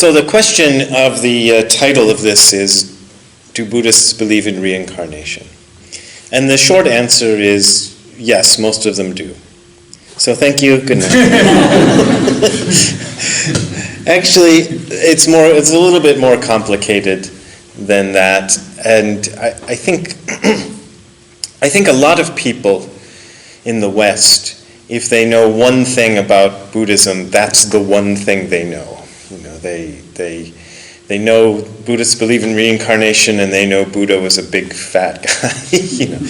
So the question of the title of this is, do Buddhists believe in reincarnation? And the short answer is yes, most of them do. So thank you, good night. Actually, it's a little bit more complicated than that, and I think a lot of people in the West, if they know one thing about Buddhism, that's the one thing they know. They know Buddhists believe in reincarnation, and they know Buddha was a big fat guy,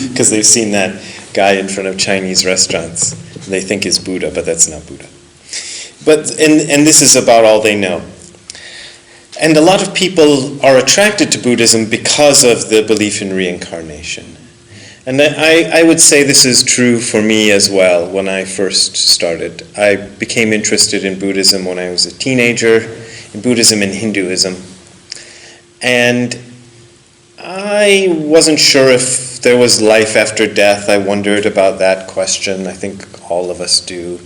because they've seen that guy in front of Chinese restaurants. They think is Buddha, but that's not Buddha. But and this is about all they know. And a lot of people are attracted to Buddhism because of the belief in reincarnation. And I would say this is true for me as well when I first started. I became interested in Buddhism when I was a teenager, in Buddhism and Hinduism. And I wasn't sure if there was life after death. I wondered about that question. I think all of us do.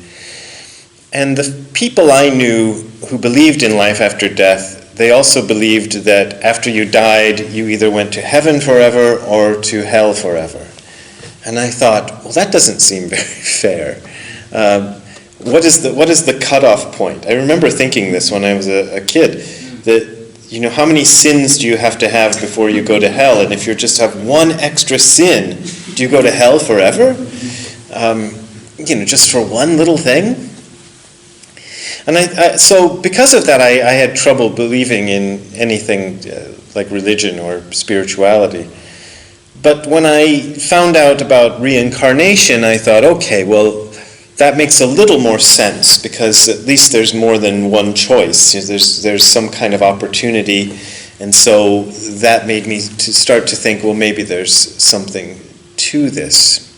And the people I knew who believed in life after death, they also believed that after you died, you either went to heaven forever or to hell forever. And I thought, well, that doesn't seem very fair. What is the cutoff point? I remember thinking this when I was a kid, that how many sins do you have to have before you go to hell? And if you just have one extra sin, do you go to hell forever? Just for one little thing? And so because of that, I had trouble believing in anything like religion or spirituality. But when I found out about reincarnation, I thought, okay, well, that makes a little more sense, because at least there's more than one choice. There's some kind of opportunity, and so that made me to start to think, well, maybe there's something to this.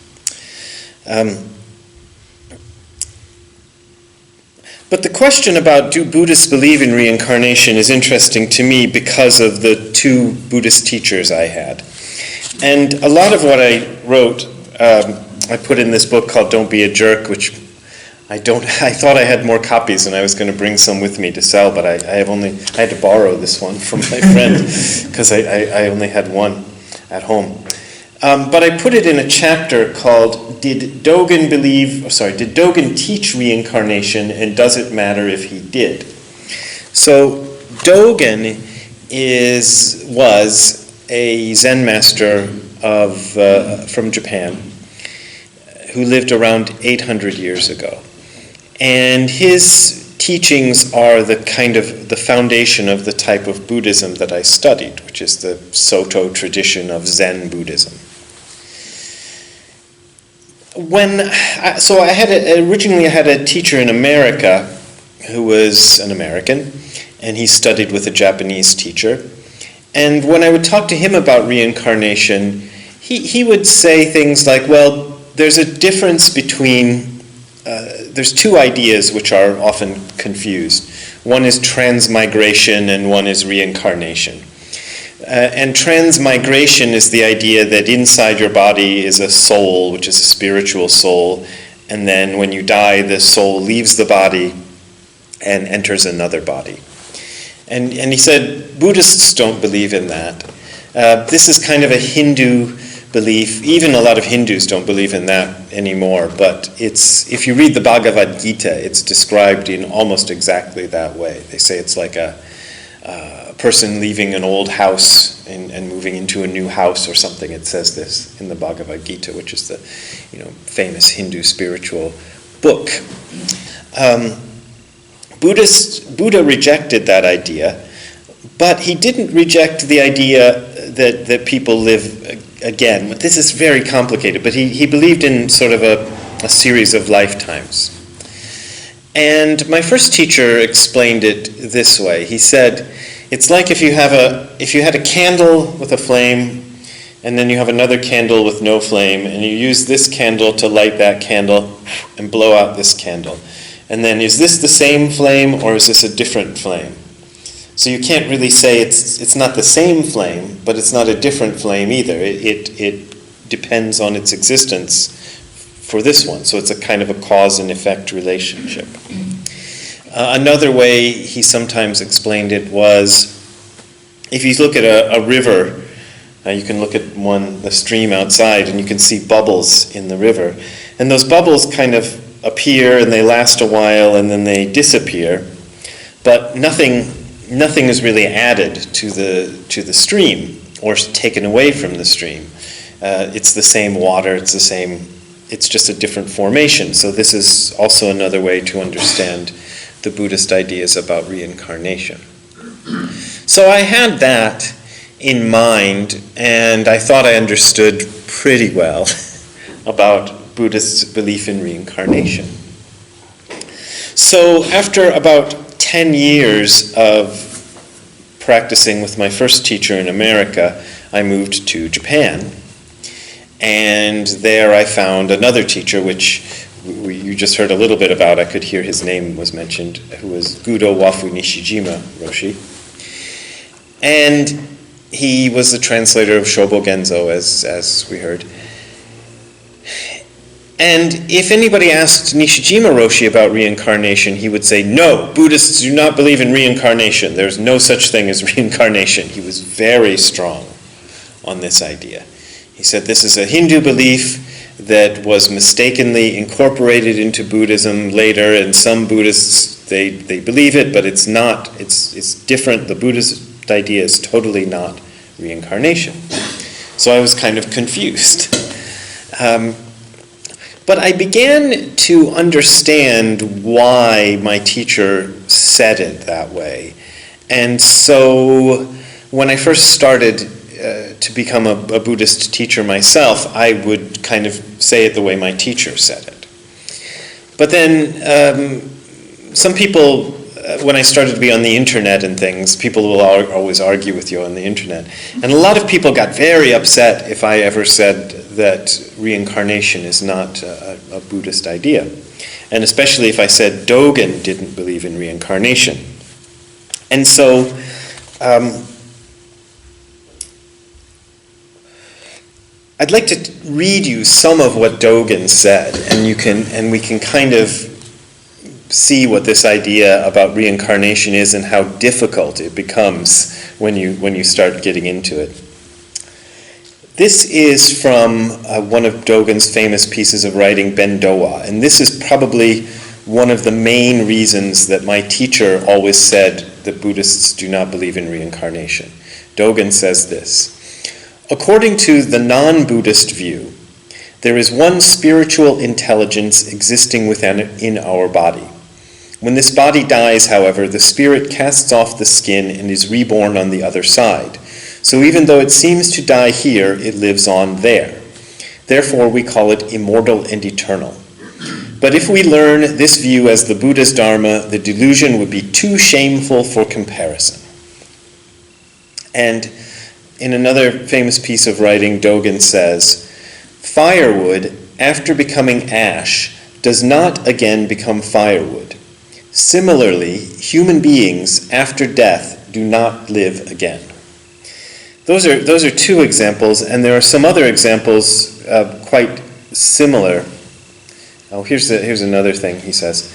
But the question about do Buddhists believe in reincarnation is interesting to me because of the two Buddhist teachers I had. And a lot of what I wrote, I put in this book called Don't Be a Jerk, which I thought I had more copies and I was going to bring some with me to sell, but I had to borrow this one from my friend because I only had one at home. But I put it in a chapter called Did Dogen teach reincarnation, and does it matter if he did? So Dogen was a Zen master from Japan who lived around 800 years ago. And his teachings are the foundation of the type of Buddhism that I studied, which is the Soto tradition of Zen Buddhism. Originally I had a teacher in America who was an American, and he studied with a Japanese teacher. And when I would talk to him about reincarnation, he would say things like, well, there's a difference between, there's two ideas which are often confused. One is transmigration and one is reincarnation. And transmigration is the idea that inside your body is a soul, which is a spiritual soul, and then when you die, the soul leaves the body and enters another body. And he said, Buddhists don't believe in that. This is kind of a Hindu belief. Even a lot of Hindus don't believe in that anymore, but if you read the Bhagavad Gita, it's described in almost exactly that way. They say it's like a person leaving an old house and moving into a new house or something. It says this in the Bhagavad Gita, which is the famous Hindu spiritual book. Buddha rejected that idea, but he didn't reject the idea that people live again. This is very complicated, but he believed in sort of a series of lifetimes. And my first teacher explained it this way. He said, it's like if you had a candle with a flame, and then you have another candle with no flame, and you use this candle to light that candle and blow out this candle. And then is this the same flame or is this a different flame? So you can't really say it's not the same flame, but it's not a different flame either. It depends on its existence for this one. So it's a kind of a cause and effect relationship. Another way he sometimes explained it was, if you look at a river, you can look at the stream outside, and you can see bubbles in the river. And those bubbles kind of appear, and they last a while, and then they disappear. But nothing is really added to the stream or taken away from the stream. It's the same water, it's just a different formation. So this is also another way to understand the Buddhist ideas about reincarnation. So I had that in mind, and I thought I understood pretty well about Buddhist belief in reincarnation. So after about 10 years of practicing with my first teacher in America, I moved to Japan. And there I found another teacher, which you just heard a little bit about. I could hear his name was mentioned, who was Gudo Wafu Nishijima Roshi. And he was the translator of Shobo Genzo, as we heard. And if anybody asked Nishijima Roshi about reincarnation, he would say, no, Buddhists do not believe in reincarnation. There's no such thing as reincarnation. He was very strong on this idea. He said this is a Hindu belief that was mistakenly incorporated into Buddhism later, and some Buddhists, they believe it, but it's not. It's different. The Buddhist idea is totally not reincarnation. So I was kind of confused. But I began to understand why my teacher said it that way. And so when I first started to become a Buddhist teacher myself, I would kind of say it the way my teacher said it. But then some people, when I started to be on the internet and things, people will always argue with you on the internet. And a lot of people got very upset if I ever said that reincarnation is not a Buddhist idea. And especially if I said Dogen didn't believe in reincarnation. And so I'd like to read you some of what Dogen said, and we can kind of see what this idea about reincarnation is and how difficult it becomes when you start getting into it. This is from one of Dogen's famous pieces of writing, Ben-Dowa, and this is probably one of the main reasons that my teacher always said that Buddhists do not believe in reincarnation. Dogen says this: according to the non-Buddhist view, there is one spiritual intelligence existing within our body. When this body dies, however, the spirit casts off the skin and is reborn on the other side. So even though it seems to die here, it lives on there. Therefore, we call it immortal and eternal. But if we learn this view as the Buddha's Dharma, the delusion would be too shameful for comparison. And in another famous piece of writing, Dogen says, firewood, after becoming ash, does not again become firewood. Similarly, human beings, after death, do not live again. Those are two examples, and there are some other examples quite similar. Oh, here's another thing he says.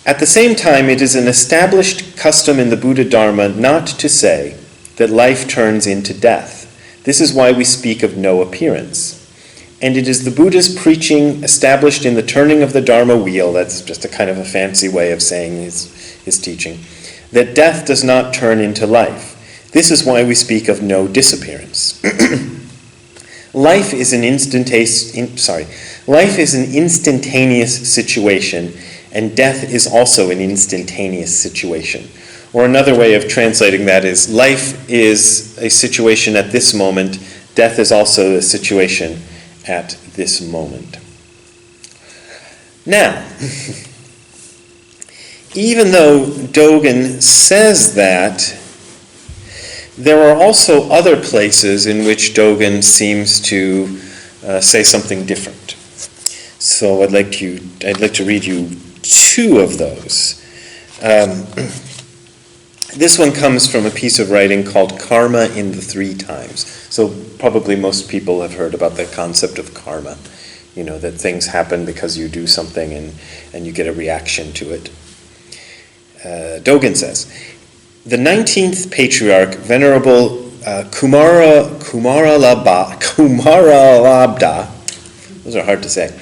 At the same time, it is an established custom in the Buddha Dharma not to say that life turns into death. This is why we speak of no appearance. And it is the Buddha's preaching established in the turning of the Dharma wheel, that's just a kind of a fancy way of saying his teaching, that death does not turn into life. This is why we speak of no disappearance. Life is an instantaneous situation, and death is also an instantaneous situation. Or another way of translating that is, life is a situation at this moment, death is also a situation at this moment. Now, even though Dogen says that, there are also other places in which Dogen seems to say something different. So I'd like to read you two of those. This one comes from a piece of writing called Karma in the Three Times. So probably most people have heard about the concept of karma, that things happen because you do something and you get a reaction to it. Dogen says, the 19th patriarch, Venerable Kumaralabda, those are hard to say,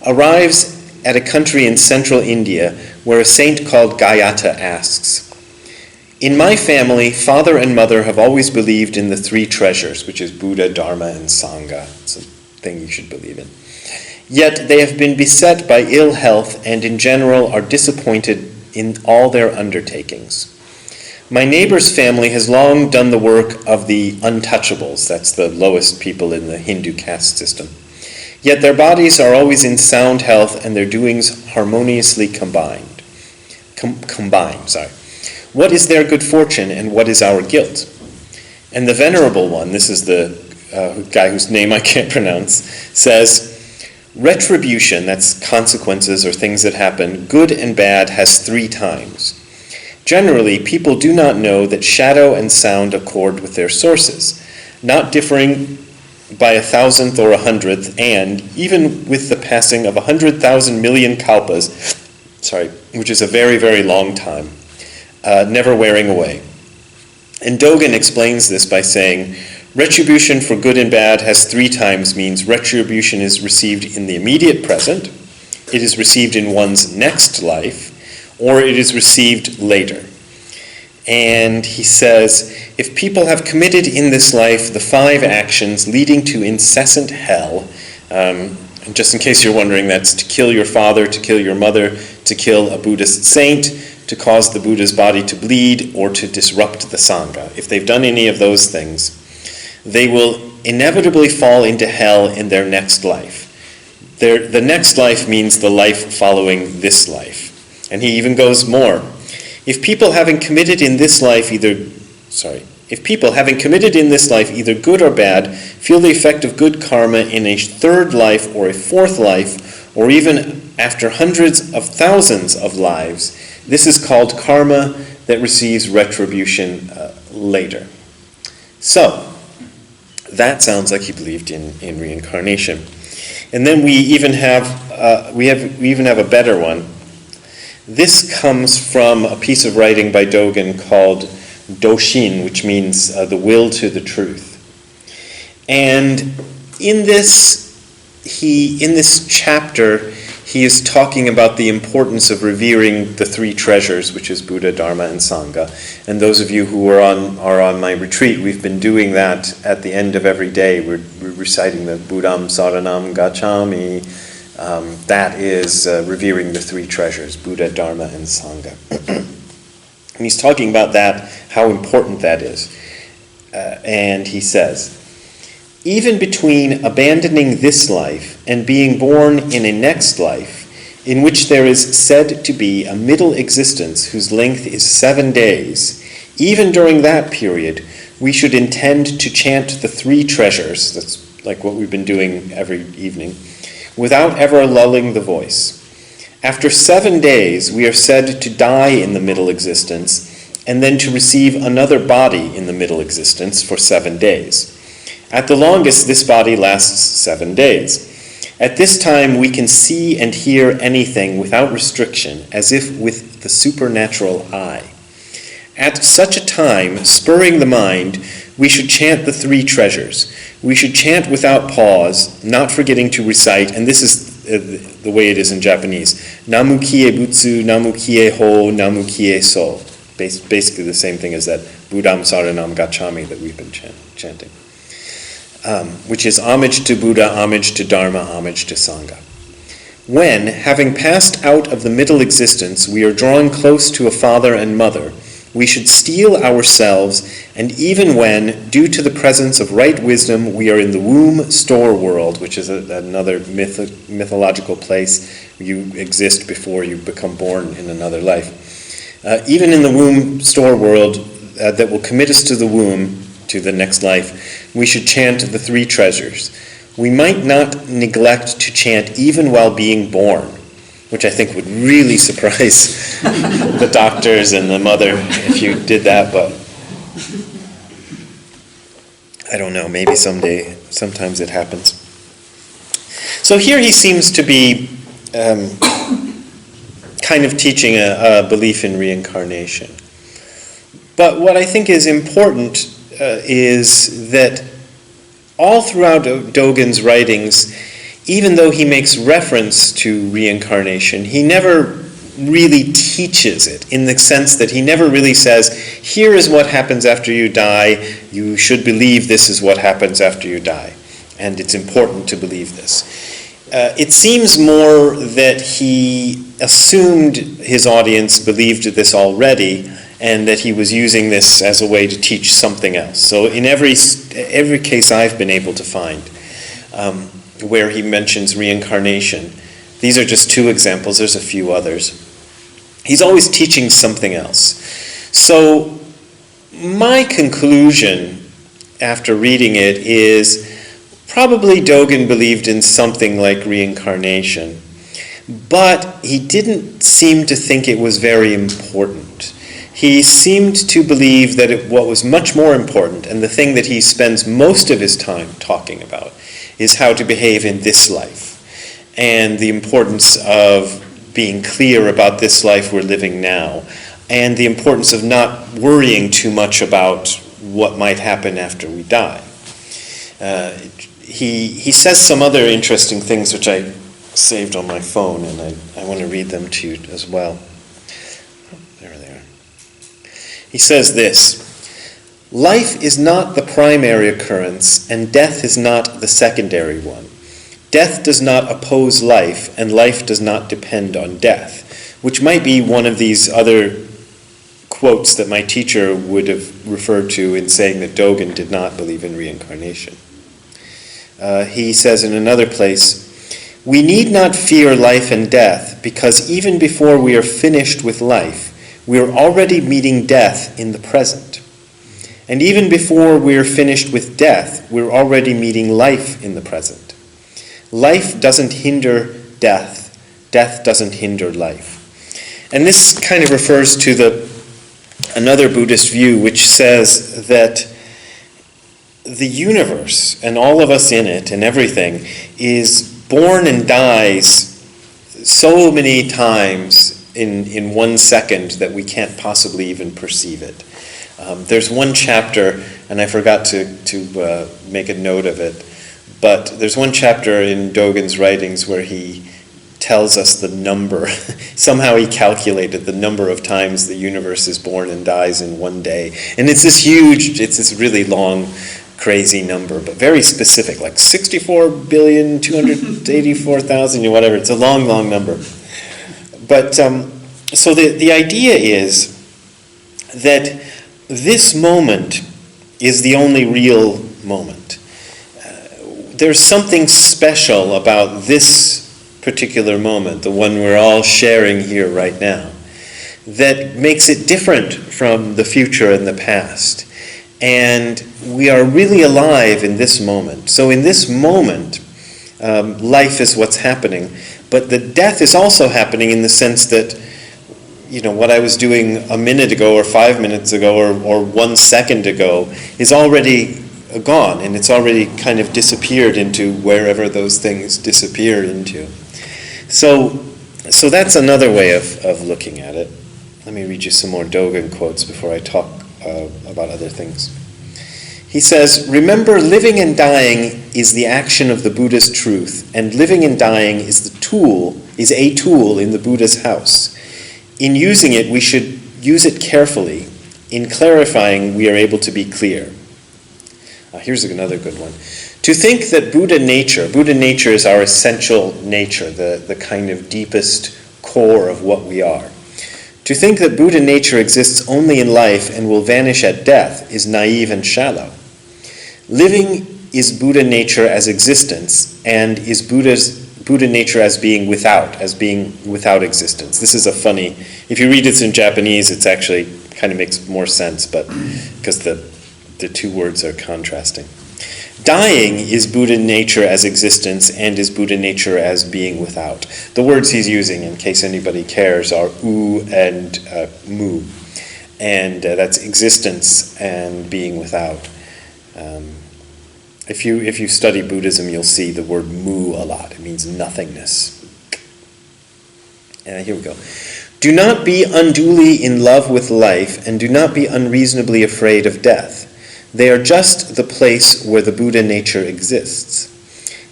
arrives at a country in central India where a saint called Gayata asks, in my family, father and mother have always believed in the three treasures, which is Buddha, Dharma, and Sangha. It's a thing you should believe in. Yet they have been beset by ill health and in general are disappointed in all their undertakings. My neighbor's family has long done the work of the untouchables, that's the lowest people in the Hindu caste system. Yet their bodies are always in sound health and their doings harmoniously combined. What is their good fortune and what is our guilt? And the venerable one, this is the guy whose name I can't pronounce, says, retribution, that's consequences or things that happen, good and bad, has 3 times. Generally, people do not know that shadow and sound accord with their sources, not differing by 1,000th or 100th, and even with the passing of 100,000 million kalpas, which is a very, very long time, never wearing away. And Dogen explains this by saying, retribution for good and bad has 3 times means retribution is received in the immediate present, it is received in one's next life, or it is received later. And he says, if people have committed in this life the 5 actions leading to incessant hell, and just in case you're wondering, that's to kill your father, to kill your mother, to kill a Buddhist saint, to cause the Buddha's body to bleed, or to disrupt the Sangha. If they've done any of those things, they will inevitably fall into hell in their next life. The next life means the life following this life. And he even goes more. If people having committed in this life either good or bad, feel the effect of good karma in a 3rd life or a 4th life, or even after hundreds of thousands of lives, this is called karma that receives retribution later. So, that sounds like he believed in reincarnation. And then we even have a better one. This comes from a piece of writing by Dogen called Doshin, which means the will to the truth. And in this chapter, he is talking about the importance of revering the 3 treasures, which is Buddha, Dharma, and Sangha. And those of you who are on my retreat, we've been doing that at the end of every day. We're reciting the Buddham Saranam Gacchami. That is revering the 3 treasures, Buddha, Dharma, and Sangha. And he's talking about that, how important that is. And he says, even between abandoning this life and being born in a next life, in which there is said to be a middle existence whose length is 7 days, even during that period, we should intend to chant the 3 treasures, that's like what we've been doing every evening, without ever lulling the voice. After 7 days, we are said to die in the middle existence, and then to receive another body in the middle existence for 7 days. At the longest, this body lasts 7 days. At this time, we can see and hear anything without restriction, as if with the supernatural eye. At such a time, spurring the mind, we should chant the 3 treasures. We should chant without pause, not forgetting to recite, and this is the way it is in Japanese, Namu Kie Butsu, Namu Kie Ho, Namu Kie So. Basically the same thing as that Buddham Saranam Gacchami that we've been chanting. Which is homage to Buddha, homage to Dharma, homage to Sangha. When, having passed out of the middle existence, we are drawn close to a father and mother, we should steel ourselves, and even when, due to the presence of right wisdom, we are in the womb store world, which is another mythological place where you exist before you become born in another life. Even in the womb store world that will commit us to the womb, to the next life, we should chant the 3 treasures. We might not neglect to chant even while being born, which I think would really surprise the doctors and the mother if you did that, but I don't know, maybe someday, sometimes it happens. So here he seems to be kind of teaching a belief in reincarnation. But what I think is important is that all throughout Dogen's writings, even though he makes reference to reincarnation, he never really teaches it, in the sense that he never really says, here is what happens after you die, you should believe this is what happens after you die, and it's important to believe this. It seems more that he assumed his audience believed this already, and that he was using this as a way to teach something else. So in every case I've been able to find where he mentions reincarnation, these are just two examples, there's a few others, he's always teaching something else. So my conclusion after reading it is probably Dogen believed in something like reincarnation, but he didn't seem to think it was very important. He seemed to believe that what was much more important, and the thing that he spends most of his time talking about, is how to behave in this life, and the importance of being clear about this life we're living now, and the importance of not worrying too much about what might happen after we die. He says some other interesting things which I saved on my phone, and I want to read them to you as well. There they are. He says this: life is not the primary occurrence, and death is not the secondary one. Death does not oppose life, and life does not depend on death, which might be one of these other quotes that my teacher would have referred to in saying that Dogen did not believe in reincarnation. He says in another place, we need not fear life and death, because even before we are finished with life, we are already meeting death in the present. And even before we are finished with death, we're already meeting life in the present. Life doesn't hinder death. Death doesn't hinder life. And this kind of refers to another Buddhist view, which says that the universe and all of us in it and everything is born and dies so many times in 1 second that we can't possibly even perceive it. There's one chapter, and I forgot to make a note of it, but there's one chapter in Dogen's writings where he tells us the number. Somehow he calculated the number of times the universe is born and dies in one day. And it's this really long, crazy number, but very specific, like 64,284,000, whatever. It's a long, long number. But so the idea is that this moment is the only real moment. There's something special about this particular moment, the one we're all sharing here right now, that makes it different from the future and the past. And we are really alive in this moment. So in this moment, life is what's happening. But the death is also happening in the sense that, what I was doing a minute ago or 5 minutes ago or 1 second ago is already gone, and it's already kind of disappeared into wherever those things disappear into. So that's another way of looking at it. Let me read you some more Dogen quotes before I talk about other things. He says, remember, living and dying is the action of the Buddha's truth, and living and dying is a tool in the Buddha's house. In using it, we should use it carefully. In clarifying, we are able to be clear. Here's another good one. To think that Buddha nature is our essential nature, the kind of deepest core of what we are. To think that Buddha nature exists only in life and will vanish at death is naive and shallow. Living is Buddha nature as existence, and is Buddha nature as being without existence. This is if you read this in Japanese, it's actually kind of makes more sense, but because the two words are contrasting. Dying is Buddha nature as existence, and is Buddha nature as being without. The words he's using, in case anybody cares, are u and mu, and that's existence and being without. If you study Buddhism, you'll see the word mu a lot. It means nothingness. Here we go. Do not be unduly in love with life, and do not be unreasonably afraid of death. They are just the place where the Buddha nature exists.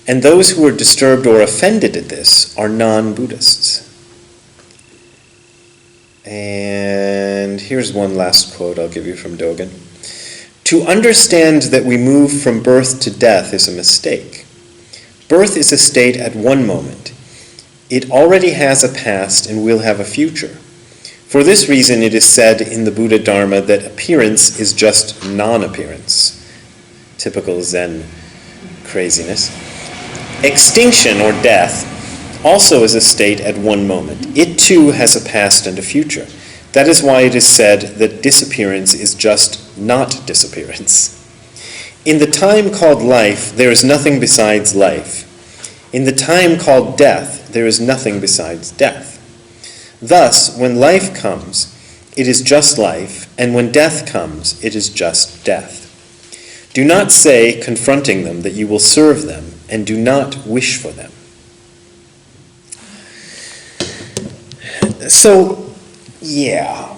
And those who are disturbed or offended at this are non-Buddhists. And here's one last quote I'll give you from Dogen. To understand that we move from birth to death is a mistake. Birth is a state at one moment. It already has a past and will have a future. For this reason, it is said in the Buddha Dharma that appearance is just non-appearance. Typical Zen craziness. Extinction, or death, also is a state at one moment. It too has a past and a future. That is why it is said that disappearance is just not disappearance. In the time called life, there is nothing besides life. In the time called death, there is nothing besides death. Thus, when life comes, it is just life, and when death comes, it is just death. Do not say, confronting them, that you will serve them, and do not wish for them. So, yeah.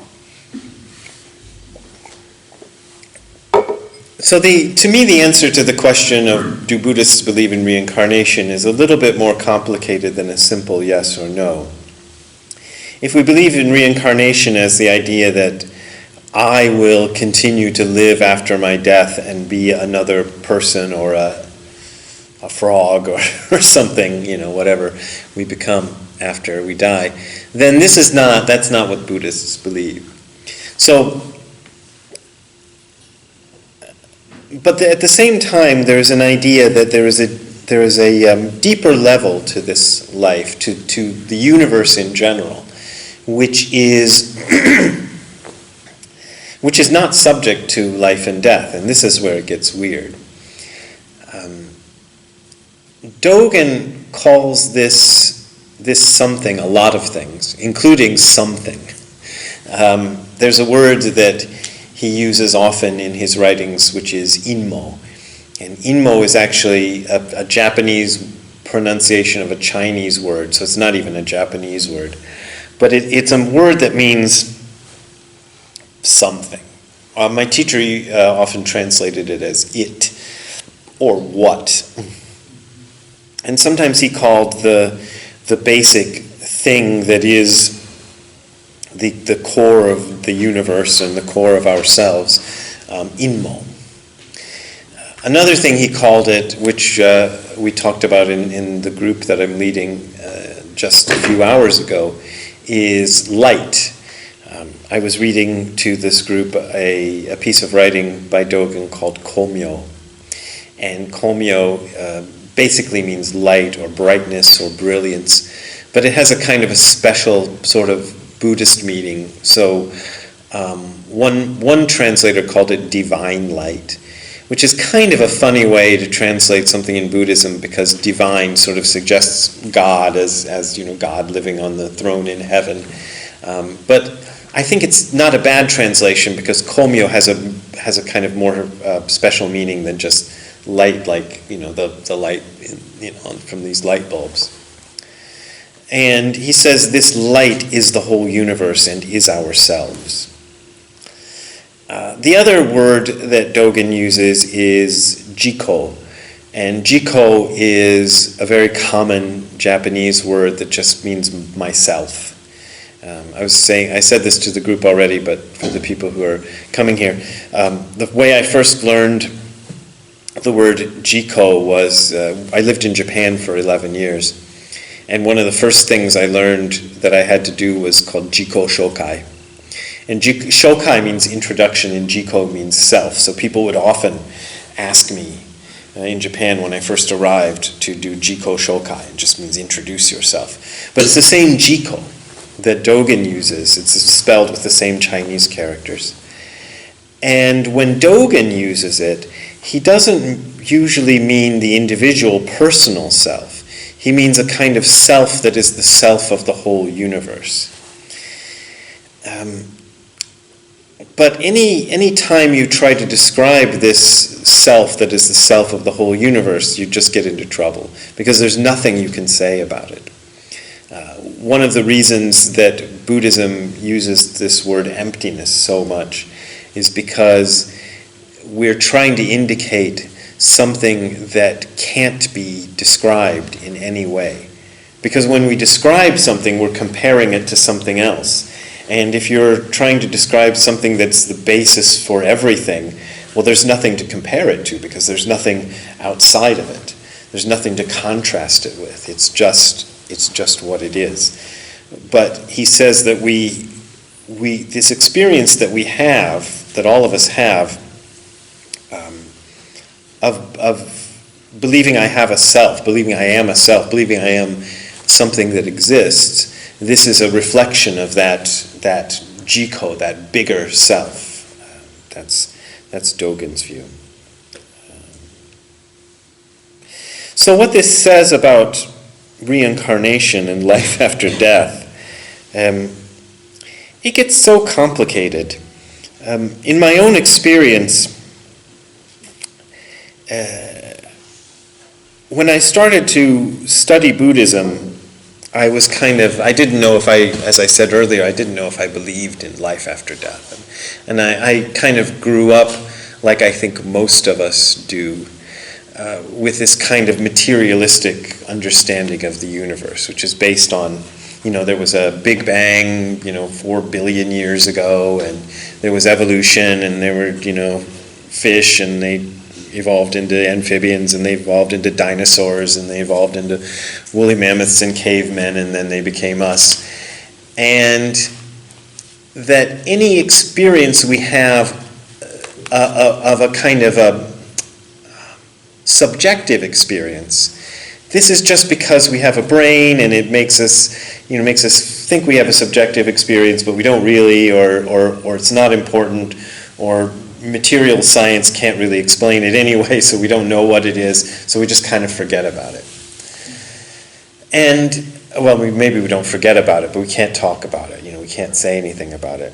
So to me, the answer to the question of do Buddhists believe in reincarnation is a little bit more complicated than a simple yes or no. If we believe in reincarnation as the idea that I will continue to live after my death and be another person or a frog or something, whatever we become after we die, then that's not what Buddhists believe. So, but at the same time, there's an idea that there is a deeper level to this life, to the universe in general, which is not subject to life and death, and this is where it gets weird. Dogen calls this something a lot of things, including something. There's a word that he uses often in his writings, which is inmo. And inmo is actually a Japanese pronunciation of a Chinese word, so it's not even a Japanese word. But it's a word that means something. My teacher often translated it as it or what. And sometimes he called the basic thing that is the core of the universe and the core of ourselves, inmo. Another thing he called it, which we talked about in the group that I'm leading just a few hours ago, is light. I was reading to this group a piece of writing by Dogen called Komyo. And Komyo basically means light or brightness or brilliance, but it has a kind of a special sort of Buddhist meaning. So one translator called it divine light, which is kind of a funny way to translate something in Buddhism, because divine sort of suggests God as God living on the throne in heaven. But I think it's not a bad translation, because Komyo has a kind of more special meaning than just light, like the light from these light bulbs. And he says this light is the whole universe and is ourselves. The other word that Dogen uses is jiko. And jiko is a very common Japanese word that just means myself. I said this to the group already, but for the people who are coming here, the way I first learned the word jiko was, I lived in Japan for 11 years. And one of the first things I learned that I had to do was called jiko shokai. And shokai means introduction, and jiko means self. So people would often ask me in Japan when I first arrived to do jiko shokai. It just means introduce yourself. But it's the same jiko that Dogen uses. It's spelled with the same Chinese characters. And when Dogen uses it, he doesn't usually mean the individual personal self. He means a kind of self that is the self of the whole universe. But any time you try to describe this self that is the self of the whole universe, you just get into trouble, because there's nothing you can say about it. one of the reasons that Buddhism uses this word emptiness so much is because we're trying to indicate something that can't be described in any way. Because when we describe something, we're comparing it to something else. And if you're trying to describe something that's the basis for everything, well, there's nothing to compare it to because there's nothing outside of it. There's nothing to contrast it with. It's just what it is. But he says that this experience that we have, that all of us have, of believing I have a self, believing I am a self, believing I am something that exists, this is a reflection of that jiko, that bigger self. That's Dogen's view. So what this says about reincarnation and life after death, it gets so complicated. In my own experience, when I started to study Buddhism, I didn't know if as I said earlier, I didn't know if I believed in life after death. And I kind of grew up, like I think most of us do, with this kind of materialistic understanding of the universe, which is based on, there was a Big Bang, 4 billion years ago, and there was evolution, and there were, fish, and they evolved into amphibians, and they evolved into dinosaurs, and they evolved into woolly mammoths and cavemen, and then they became us. And that any experience we have of a kind of a subjective experience, this is just because we have a brain, and it makes us think we have a subjective experience, but we don't really, or it's not important, or material science can't really explain it anyway, so we don't know what it is, so we just kind of forget about it. And, well, maybe we don't forget about it, but we can't talk about it, we can't say anything about it.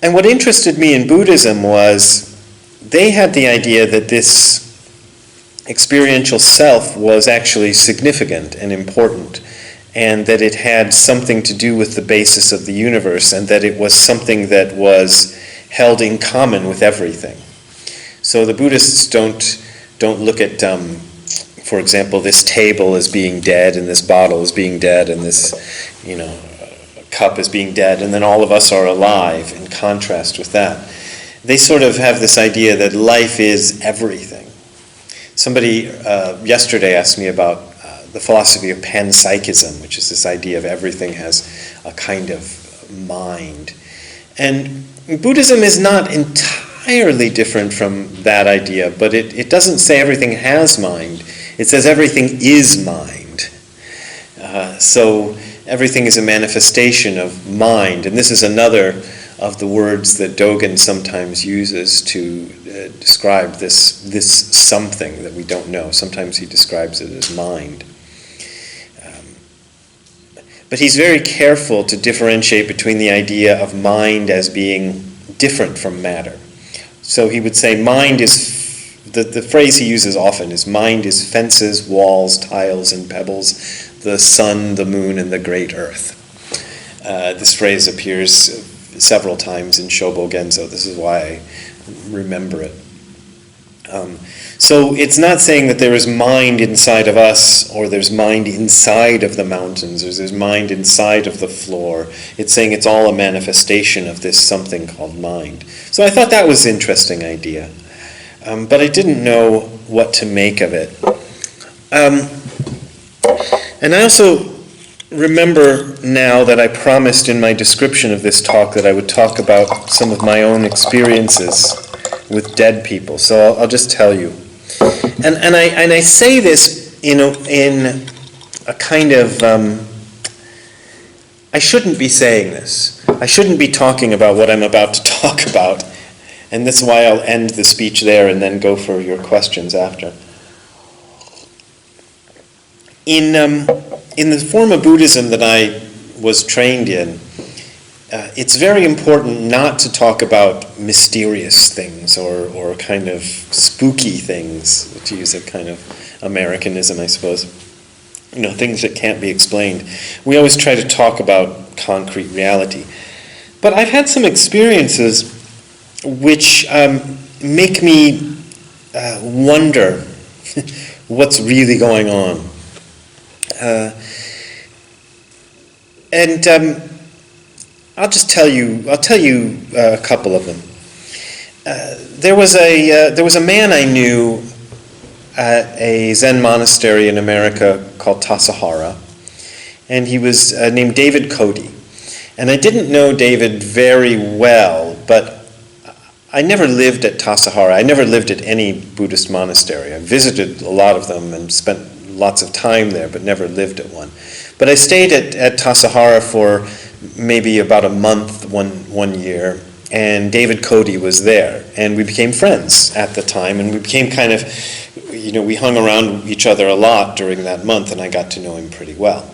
And what interested me in Buddhism was they had the idea that this experiential self was actually significant and important, and that it had something to do with the basis of the universe, and that it was something that was held in common with everything. So the Buddhists don't look at, for example, this table as being dead, and this bottle as being dead, and this, cup as being dead, and then all of us are alive in contrast with that. They sort of have this idea that life is everything. Somebody yesterday asked me about the philosophy of panpsychism, which is this idea of everything has a kind of mind. And Buddhism is not entirely different from that idea, but it doesn't say everything has mind. It says everything is mind. So everything is a manifestation of mind. And this is another of the words that Dogen sometimes uses to describe this something that we don't know. Sometimes he describes it as mind. But he's very careful to differentiate between the idea of mind as being different from matter. So he would say mind is, the phrase he uses often is mind is fences, walls, tiles, and pebbles, the sun, the moon, and the great earth. This phrase appears several times in Shobo Genzo. This is why I remember it. So it's not saying that there is mind inside of us, or there's mind inside of the mountains, or there's mind inside of the floor. It's saying it's all a manifestation of this something called mind. So I thought that was an interesting idea. But I didn't know what to make of it. And I also remember now that I promised in my description of this talk that I would talk about some of my own experiences with dead people. So I'll just tell you. And I say this in a kind of, I shouldn't be saying this. I shouldn't be talking about what I'm about to talk about. And this is why I'll end the speech there and then go for your questions after. In the form of Buddhism that I was trained in, it's very important not to talk about mysterious things or kind of spooky things, to use a kind of Americanism, I suppose. things that can't be explained. We always try to talk about concrete reality. But I've had some experiences which make me wonder what's really going on. And I'll tell you a couple of them. There was a man I knew at a Zen monastery in America called Tassajara, and he was named David Cody. And I didn't know David very well, but I never lived at Tassajara. I never lived at any Buddhist monastery. I visited a lot of them and spent lots of time there, but never lived at one. But I stayed at Tassajara for maybe about a month one year, and David Cody was there, and we became friends at the time, and we became kind of, we hung around each other a lot during that month, and I got to know him pretty well.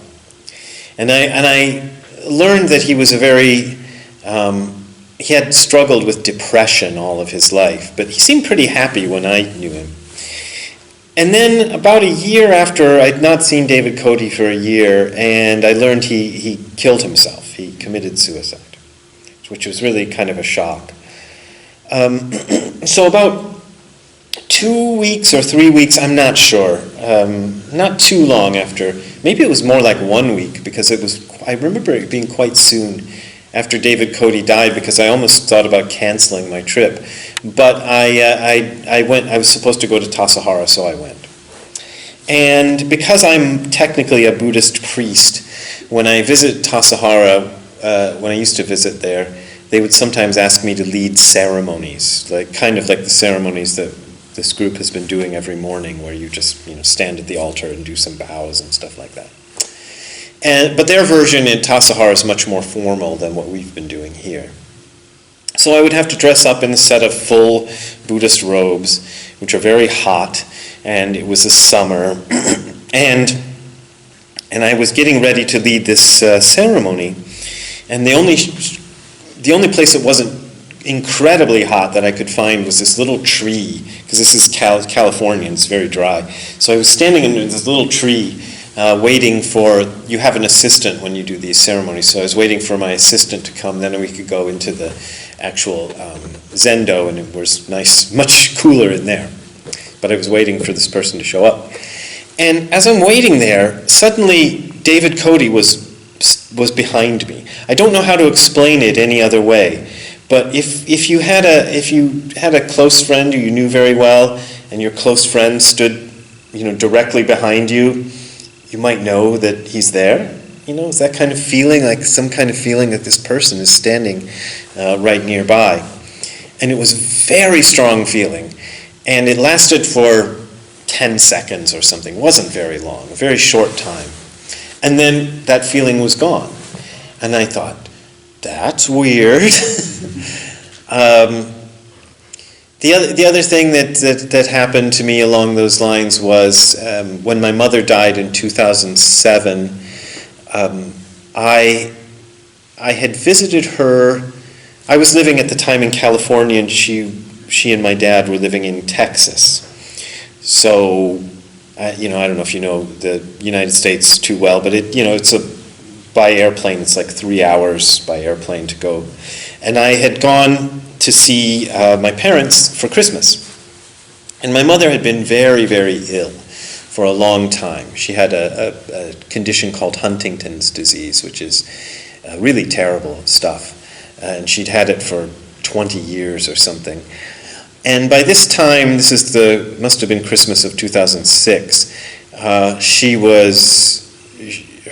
And I learned that he was he had struggled with depression all of his life, but he seemed pretty happy when I knew him. And then about a year after, I'd not seen David Cody for a year, and I learned he killed himself. He committed suicide, which was really kind of a shock. So about 2 weeks or 3 weeks, I'm not sure, not too long after, maybe it was more like 1 week, because I remember it being quite soon after David Cody died, because I almost thought about canceling my trip. But I went. I was supposed to go to Tassajara, so I went. And because I'm technically a Buddhist priest, when I visit Tassajara, when I used to visit there, they would sometimes ask me to lead ceremonies, kind of like the ceremonies that this group has been doing every morning, where you just stand at the altar and do some bows and stuff like that. But their version in Tassajara is much more formal than what we've been doing here. So I would have to dress up in a set of full Buddhist robes, which are very hot, and it was the summer, and I was getting ready to lead this ceremony, and the only place that wasn't incredibly hot that I could find was this little tree, because this is California and it's very dry. So I was standing under this little tree, waiting for, you have an assistant when you do these ceremonies, so I was waiting for my assistant to come, then we could go into the actual zendo, and it was nice, much cooler in there. But I was waiting for this person to show up. And as I'm waiting there, suddenly David Cody was behind me. I don't know how to explain it any other way, but if you had a close friend who you knew very well, and your close friend stood directly behind you, you might know that he's there. It's that kind of feeling, like some kind of feeling that this person is standing right nearby. And it was a very strong feeling. And it lasted for 10 seconds or something. It wasn't very long, a very short time. And then that feeling was gone. And I thought, that's weird. The other thing that happened to me along those lines was when my mother died in 2007, I had visited her. I was living at the time in California, and she and my dad were living in Texas. So, I don't know if you know the United States too well, but it's by airplane, it's like 3 hours by airplane to go. And I had gone to see my parents for Christmas. And my mother had been very, very ill for a long time. She had a condition called Huntington's disease, which is really terrible stuff. And she'd had it for 20 years or something. And by this time, must have been Christmas of 2006,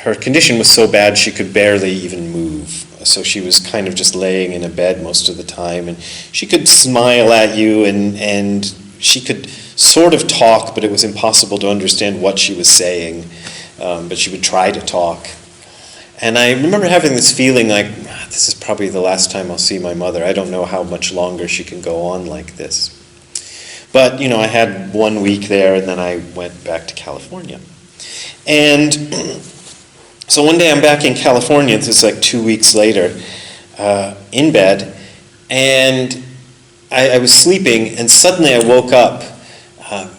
her condition was so bad she could barely even move. So she was kind of just laying in a bed most of the time, and she could smile at you, and she could sort of talk, but it was impossible to understand what she was saying, but she would try to talk. And I remember having this feeling like, this is probably the last time I'll see my mother. I don't know how much longer she can go on like this. But, I had 1 week there, and then I went back to California. And so one day I'm back in California, this is like 2 weeks later, in bed, and I was sleeping, and suddenly I woke up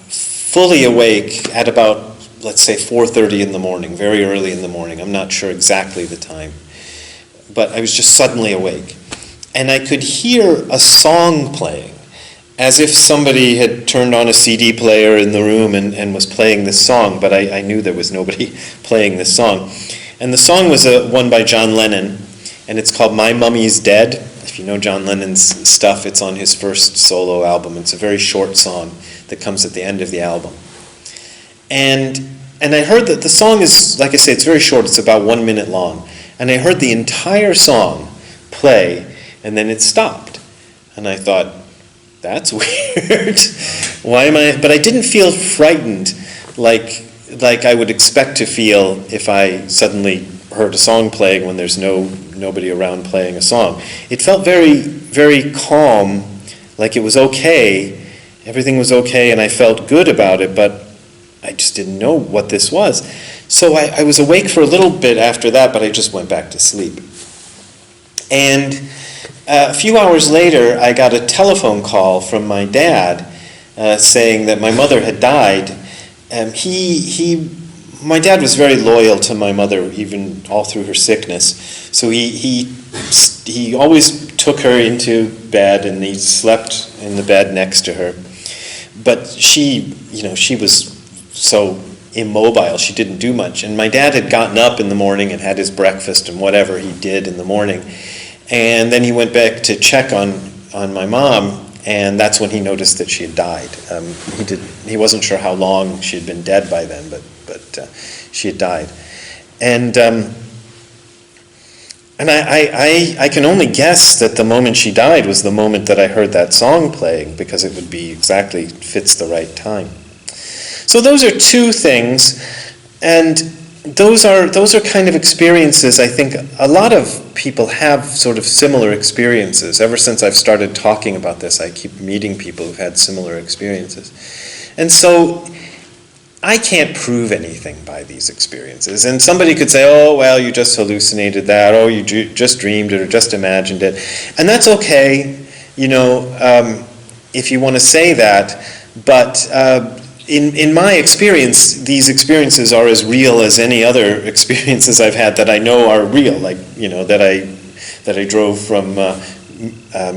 fully awake at about let's say 4:30 in the morning, very early in the morning. I'm not sure exactly the time. But I was just suddenly awake. And I could hear a song playing, as if somebody had turned on a CD player in the room and was playing this song, but I knew there was nobody playing this song. And the song was one by John Lennon, and it's called My Mummy's Dead. If you know John Lennon's stuff, it's on his first solo album. It's a very short song that comes at the end of the album. And I heard that the song is, like I say, it's very short. It's about 1 minute long. And I heard the entire song play, and then it stopped. And I thought, that's weird. Why am I? But I didn't feel frightened like I would expect to feel if I suddenly heard a song playing when there's nobody around playing a song. It felt very, very calm, like it was okay. Everything was okay, and I felt good about it, but I just didn't know what this was. So I was awake for a little bit after that, but I just went back to sleep. And a few hours later, I got a telephone call from my dad saying that my mother had died. My dad was very loyal to my mother, even all through her sickness. So he always took her into bed, and he slept in the bed next to her. But she was so immobile, she didn't do much. And my dad had gotten up in the morning and had his breakfast and whatever he did in the morning. And then he went back to check on my mom, and that's when he noticed that she had died. He wasn't sure how long she had been dead by then, but she had died. And I can only guess that the moment she died was the moment that I heard that song playing, because it would be exactly fits the right time. So those are two things, and those are kind of experiences. I think a lot of people have sort of similar experiences. Ever since I've started talking about this, I keep meeting people who've had similar experiences. And so I can't prove anything by these experiences. And somebody could say, oh, well, you just hallucinated that, oh, you just dreamed it or just imagined it. And that's okay, if you want to say that, but in my experience, these experiences are as real as any other experiences I've had that I know are real. Like, that I drove from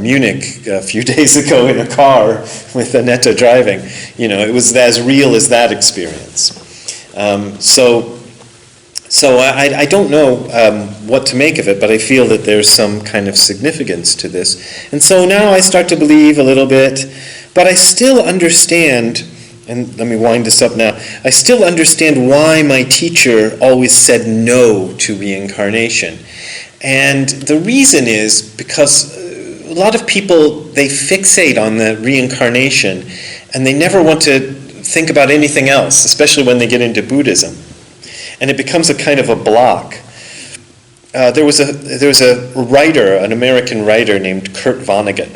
Munich a few days ago in a car with Annetta driving. It was as real as that experience. So I don't know what to make of it, but I feel that there's some kind of significance to this. And so now I start to believe a little bit, but I still understand. And let me wind this up now. I still understand why my teacher always said no to reincarnation. And the reason is because a lot of people, they fixate on the reincarnation, and they never want to think about anything else, especially when they get into Buddhism. And it becomes a kind of a block. There was a writer, an American writer named Kurt Vonnegut,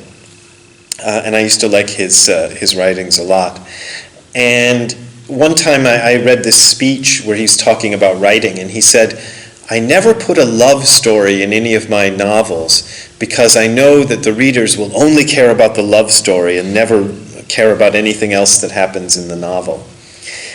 and I used to like his writings a lot. And one time I read this speech where he's talking about writing, and he said, I never put a love story in any of my novels because I know that the readers will only care about the love story and never care about anything else that happens in the novel.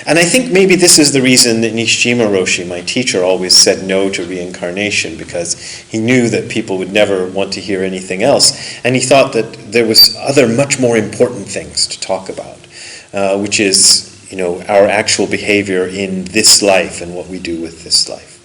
And I think maybe this is the reason that Nishijima Roshi, my teacher, always said no to reincarnation, because he knew that people would never want to hear anything else. And he thought that there was other much more important things to talk about. Which is, our actual behavior in this life and what we do with this life.